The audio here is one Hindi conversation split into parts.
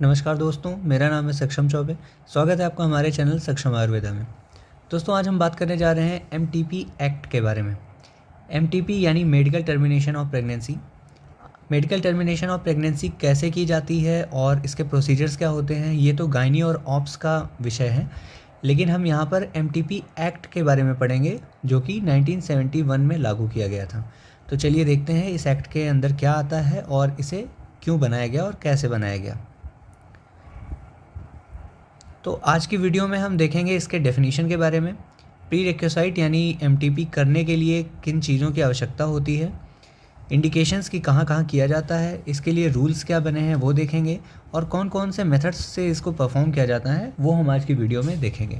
नमस्कार दोस्तों, मेरा नाम है सक्षम चौबे। स्वागत है आपका हमारे चैनल सक्षम आयुर्वेदा में। दोस्तों, आज हम बात करने जा रहे हैं एमटीपी एक्ट के बारे में। एमटीपी यानी medical termination of pregnancy. Medical termination of pregnancy कैसे की जाती है और इसके प्रोसीजर्स क्या होते हैं, ये तो गायनी और ऑप्स का विषय है, लेकिन हम यहाँ पर एमटीपी एक्ट के बारे में पढ़ेंगे जो कि 1971 में लागू किया गया था। तो चलिए देखते हैं इस एक्ट के अंदर क्या आता है और इसे क्यों बनाया गया और कैसे बनाया गया। तो आज की वीडियो में हम देखेंगे इसके डेफिनीशन के बारे में, प्री रिक्विसाइट यानी एमटीपी करने के लिए किन चीज़ों की आवश्यकता होती है, इंडिकेशंस की कहाँ कहाँ किया जाता है, इसके लिए रूल्स क्या बने हैं वो देखेंगे, और कौन कौन से मेथड्स से इसको परफॉर्म किया जाता है वो हम आज की वीडियो में देखेंगे।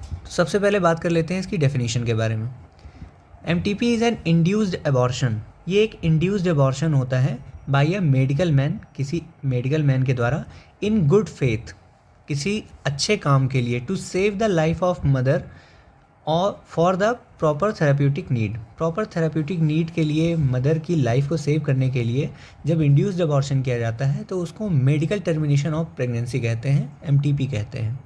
तो सबसे पहले बात कर लेते हैं इसकी डेफिनीशन के बारे में। MTP is an induced abortion. ये एक इंड्यूस्ड एबॉर्शन होता है बाय अ मेडिकल मैन, किसी मेडिकल मैन के द्वारा, इन गुड फेथ, किसी अच्छे काम के लिए, to save the life of mother और for the proper therapeutic need. Proper therapeutic need के लिए, मदर की लाइफ को सेव करने के लिए जब इंड्यूस्ड अबॉर्शन किया जाता है तो उसको मेडिकल टर्मिनेशन ऑफ प्रेगनेंसी कहते हैं, एमटीपी कहते हैं।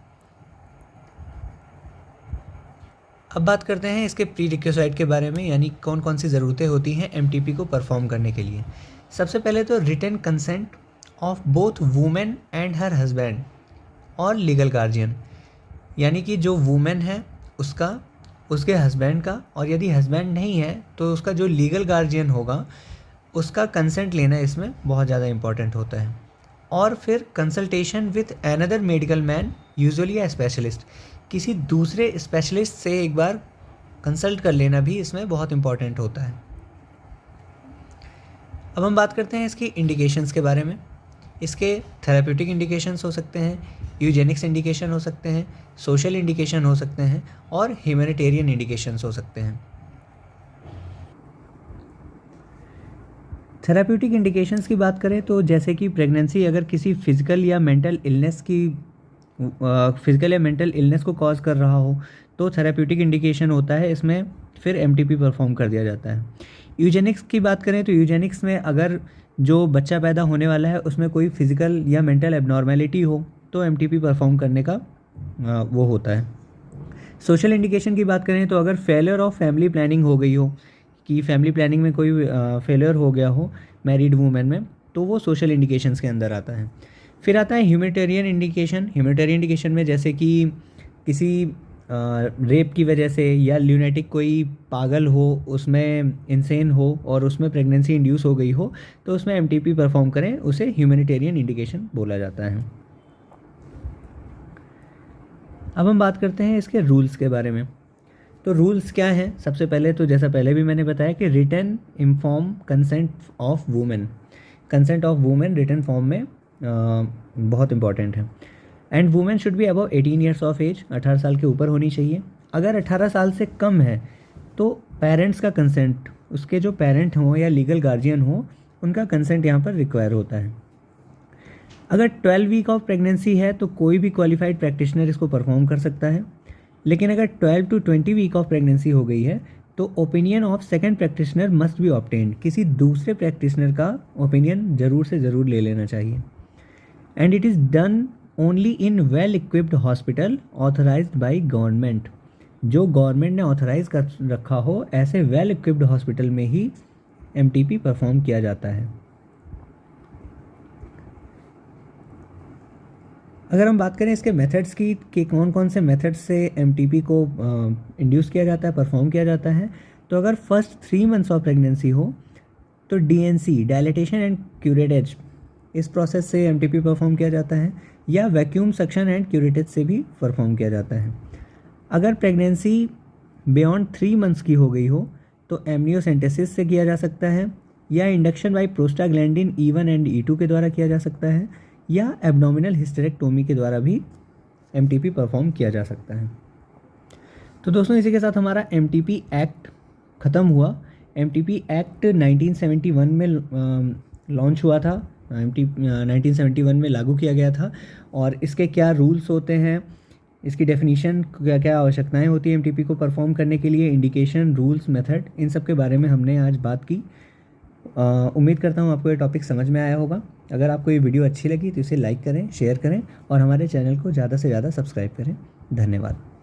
अब बात करते हैं इसके प्री रिक्विसाइट के बारे में, यानी कौन कौन सी ज़रूरतें होती हैं एमटीपी को परफॉर्म करने के लिए। सबसे पहले तो written consent of both women and her husband और लीगल गार्जियन, यानी कि जो वुमेन है उसका, उसके हस्बैंड का, और यदि हस्बैंड नहीं है तो उसका जो लीगल गार्जियन होगा उसका कंसेंट लेना इसमें बहुत ज़्यादा इम्पॉर्टेंट होता है। और फिर consultation with another medical man, usually a specialist, किसी दूसरे स्पेशलिस्ट से एक बार कंसल्ट कर लेना भी इसमें बहुत इम्पॉर्टेंट होता है। अब हम बात करते हैं इसकी इंडिकेशंस के बारे में। इसके थेराप्यूटिक इंडिकेशंस हो सकते हैं, यूजेनिक्स इंडिकेशन हो सकते हैं, सोशल इंडिकेशन हो सकते हैं और ह्यूमैनिटेरियन इंडिकेशंस हो सकते हैं। थेराप्यूटिक इंडिकेशंस की बात करें तो जैसे कि प्रेगनेंसी अगर किसी फिजिकल या मेंटल इलनेस को कॉज कर रहा हो तो थेराप्यूटिक इंडिकेशन होता है इसमें, फिर एमटीपी परफॉर्म कर दिया जाता है। यूजेनिक्स की बात करें तो यूजेनिक्स में अगर जो बच्चा पैदा होने वाला है उसमें कोई फिजिकल या मेंटल एबनॉर्मेलिटी हो तो एमटीपी परफॉर्म करने का वो होता है। सोशल इंडिकेशन की बात करें तो अगर फेलियर ऑफ फैमिली प्लानिंग हो गई हो, कि फैमिली प्लानिंग में कोई फेलियर हो गया हो मैरिड वूमेन में, तो वो सोशल इंडिकेशंस के अंदर आता है। फिर आता है ह्यूमैनिटेरियन इंडिकेशन। ह्यूमैनिटेरियन इंडिकेशन में जैसे कि किसी रेप की वजह से या ल्यूनेटिक कोई पागल हो, उसमें इंसेन हो और उसमें प्रेगनेंसी इंड्यूस हो गई हो तो उसमें एमटीपी परफॉर्म करें, उसे ह्यूमैनिटेरियन इंडिकेशन बोला जाता है। अब हम बात करते हैं इसके रूल्स के बारे में। तो रूल्स क्या हैं? सबसे पहले तो जैसा पहले भी मैंने बताया कि written inform consent of women, consent of women written form में बहुत इंपॉर्टेंट है। And women should be above 18 years of age, 18 साल के ऊपर होनी चाहिए। अगर 18 साल से कम है तो पेरेंट्स का कंसेंट, उसके जो पेरेंट हों या लीगल गार्जियन हों, उनका कंसेंट यहाँ पर रिक्वायर होता है। अगर 12 वीक ऑफ प्रेगनेंसी है तो कोई भी क्वालिफाइड प्रैक्टिशनर इसको परफॉर्म कर सकता है, लेकिन अगर 12 to 20 वीक ऑफ प्रेगनेंसी हो गई है तो opinion of second practitioner must be obtained, किसी दूसरे प्रैक्टिशनर का ओपिनियन ज़रूर से ज़रूर ले लेना चाहिए। And it is done only in well equipped hospital authorised by government, जो गवर्नमेंट ने ऑथराइज कर रखा हो ऐसे वेल इक्विप्ड हॉस्पिटल में ही एमटीपी परफॉर्म किया जाता है। अगर हम बात करें इसके मेथड्स की कि कौन कौन से मेथड्स से एमटीपी को इंड्यूस किया जाता है, परफॉर्म किया जाता है, तो अगर फर्स्ट 3 मंथ्स ऑफ प्रेगनेंसी हो तो डीएनसी, डायलेटेशन एंड क्यूरेटेज, इस प्रोसेस से एमटीपी परफॉर्म किया जाता है, या वैक्यूम सक्शन एंड क्यूरेटेज से भी परफॉर्म किया जाता है। अगर प्रेगनेंसी बियॉन्ड 3 मंथ्स की हो गई हो तो एमनियोसेंटेसिस से किया जा सकता है, या induction by prostaglandin E1 and E2 के द्वारा किया जा सकता है, या एब्डोमिनल हिस्टेरेक्टोमी के द्वारा भी एमटीपी परफॉर्म किया जा सकता है। तो दोस्तों, इसी के साथ हमारा एमटीपी एक्ट ख़त्म हुआ। एमटीपी एक्ट 1971 में लॉन्च हुआ था, 1971 में लागू किया गया था, और इसके क्या रूल्स होते हैं, इसकी डेफिनीशन, क्या क्या आवश्यकताएं होती हैं एमटीपी को परफॉर्म करने के लिए, इंडिकेशन, रूल्स, मेथड, इन सब के बारे में हमने आज बात की। उम्मीद करता हूँ आपको ये टॉपिक समझ में आया होगा। अगर आपको ये वीडियो अच्छी लगी तो इसे लाइक करें, शेयर करें और हमारे चैनल को ज़्यादा से ज़्यादा सब्सक्राइब करें। धन्यवाद।